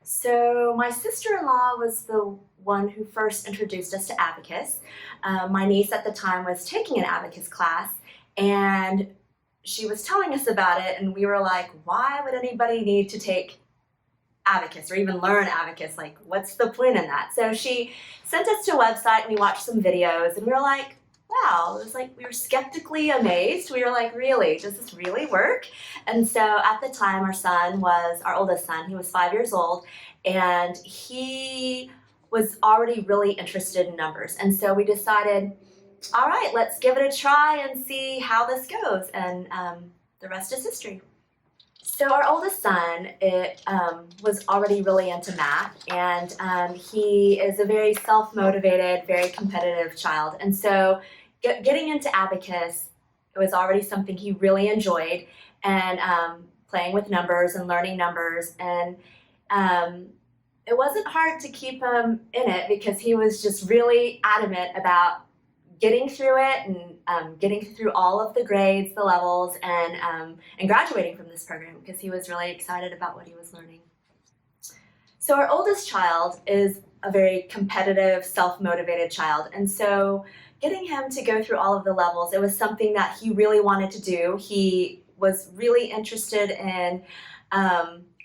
So my sister-in-law was the one who first introduced us to Abacus. My niece at the time was taking an Abacus class, and she was telling us about it, and we were like, why would anybody need to take Abacus or even learn Abacus? Like, what's the point in that? So she sent us to a website, and we watched some videos, and we were like, wow, it was like we were skeptically amazed. We were like, really, does this really work? And so at the time, our oldest son, he was 5 years old, and he was already really interested in numbers. And so we decided, all right, let's give it a try and see how this goes. And the rest is history. So our oldest son was already really into math, and he is a very self-motivated, very competitive child. And so getting into Abacus, it was already something he really enjoyed, and playing with numbers and learning numbers. And um, it wasn't hard to keep him in it because he was just really adamant about getting through it and getting through all of the grades, the levels, and graduating from this program because he was really excited about what he was learning. So our oldest child is a very competitive, self-motivated child, and so getting him to go through all of the levels, it was something that he really wanted to do. He was really interested in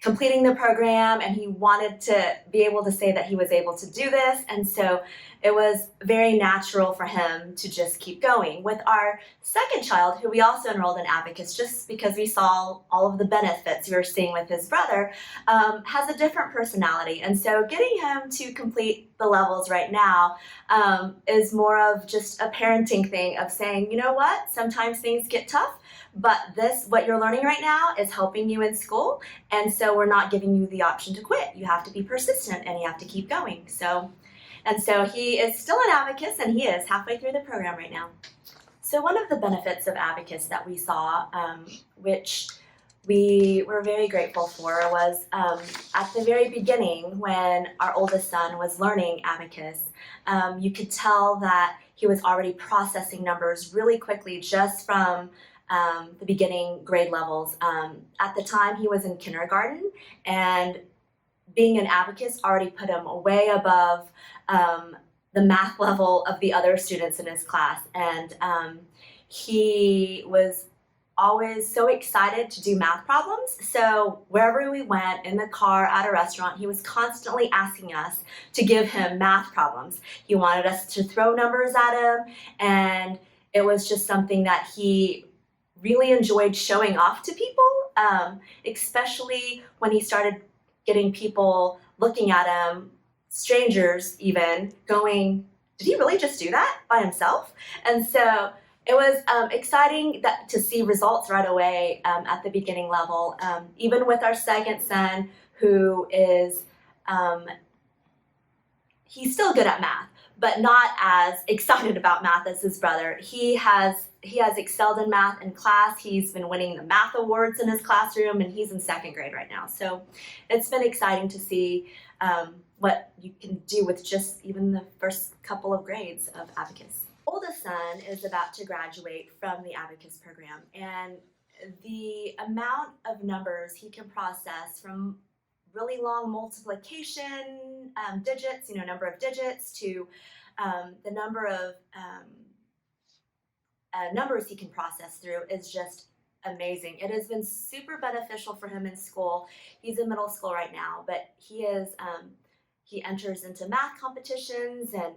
completing the program, and he wanted to be able to say that he was able to do this, and so it was very natural for him to just keep going. With our second child, who we also enrolled in Abacus just because we saw all of the benefits we were seeing with his brother, has a different personality, and so getting him to complete the levels right now is more of just a parenting thing of saying, you know what, sometimes things get tough, but what you're learning right now is helping you in school, and so we're not giving you the option to quit. You have to be persistent and you have to keep going. And so he is still in Abacus, and he is halfway through the program right now. So one of the benefits of Abacus that we saw, which we were very grateful for, was at the very beginning when our oldest son was learning Abacus, you could tell that he was already processing numbers really quickly just from the beginning grade levels. At the time, he was in kindergarten, and being in Abacus already put him way above the math level of the other students in his class. And he was always so excited to do math problems. So wherever we went, in the car, at a restaurant, he was constantly asking us to give him math problems. He wanted us to throw numbers at him, and it was just something that he really enjoyed showing off to people, especially when he started getting people looking at him, strangers even, going, did he really just do that by himself? And so it was exciting to see results right away at the beginning level. Even with our second son, who is, he's still good at math, but not as excited about math as his brother. He has excelled in math in class. He's been winning the math awards in his classroom, and he's in second grade right now. So it's been exciting to see what you can do with just even the first couple of grades of Abacus. Oldest son is about to graduate from the Abacus program, and the amount of numbers he can process, from really long multiplication digits, number of digits, to the number of numbers he can process through, is just amazing. It has been super beneficial for him in school. He's in middle school right now, but he enters into math competitions, and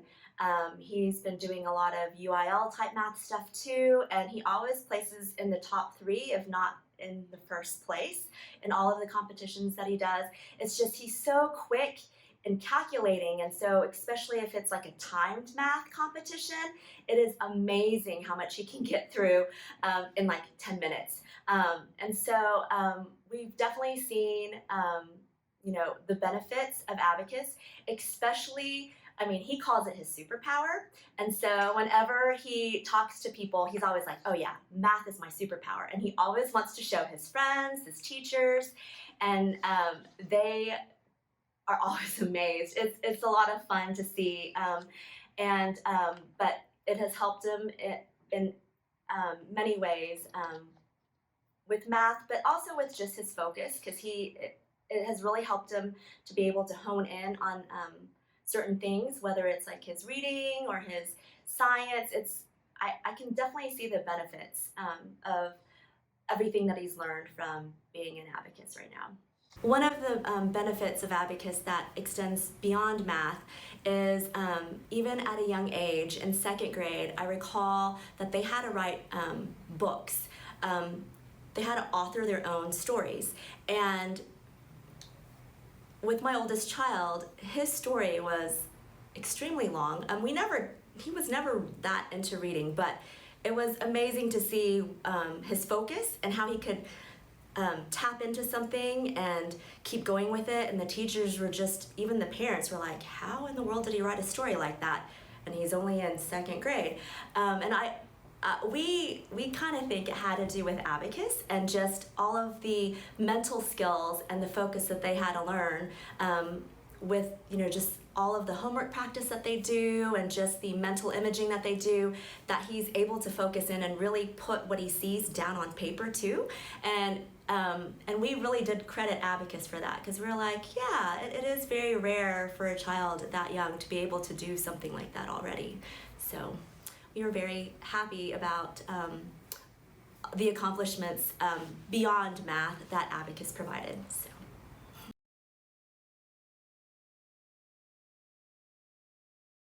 he's been doing a lot of UIL type math stuff too, and he always places in the top 3, if not in the first place, in all of the competitions that he does. It's just he's so quick in calculating, and so especially if it's like a timed math competition, it is amazing how much he can get through in like 10 minutes. And so we've definitely seen the benefits of Abacus, especially, he calls it his superpower. And so whenever he talks to people, he's always like, oh yeah, math is my superpower. And he always wants to show his friends, his teachers, and they are always amazed. It's a lot of fun to see. But it has helped him in many ways with math, but also with just his focus, because it has really helped him to be able to hone in on certain things, whether it's like his reading or his science. I can definitely see the benefits of everything that he's learned from being in Abacus right now. One of the benefits of Abacus that extends beyond math is even at a young age, in second grade, I recall that they had to write books. They had to author their own stories. And with my oldest child, his story was extremely long. He was never that into reading, but it was amazing to see his focus and how he could tap into something and keep going with it. And the teachers were even the parents were like, how in the world did he write a story like that? And he's only in second grade. We kind of think it had to do with Abacus and just all of the mental skills and the focus that they had to learn with, just all of the homework practice that they do and just the mental imaging that they do, that he's able to focus in and really put what he sees down on paper too. And we really did credit Abacus for that, because we were like, yeah, it is very rare for a child that young to be able to do something like that already. So we were very happy about the accomplishments beyond math that Abacus provided. So.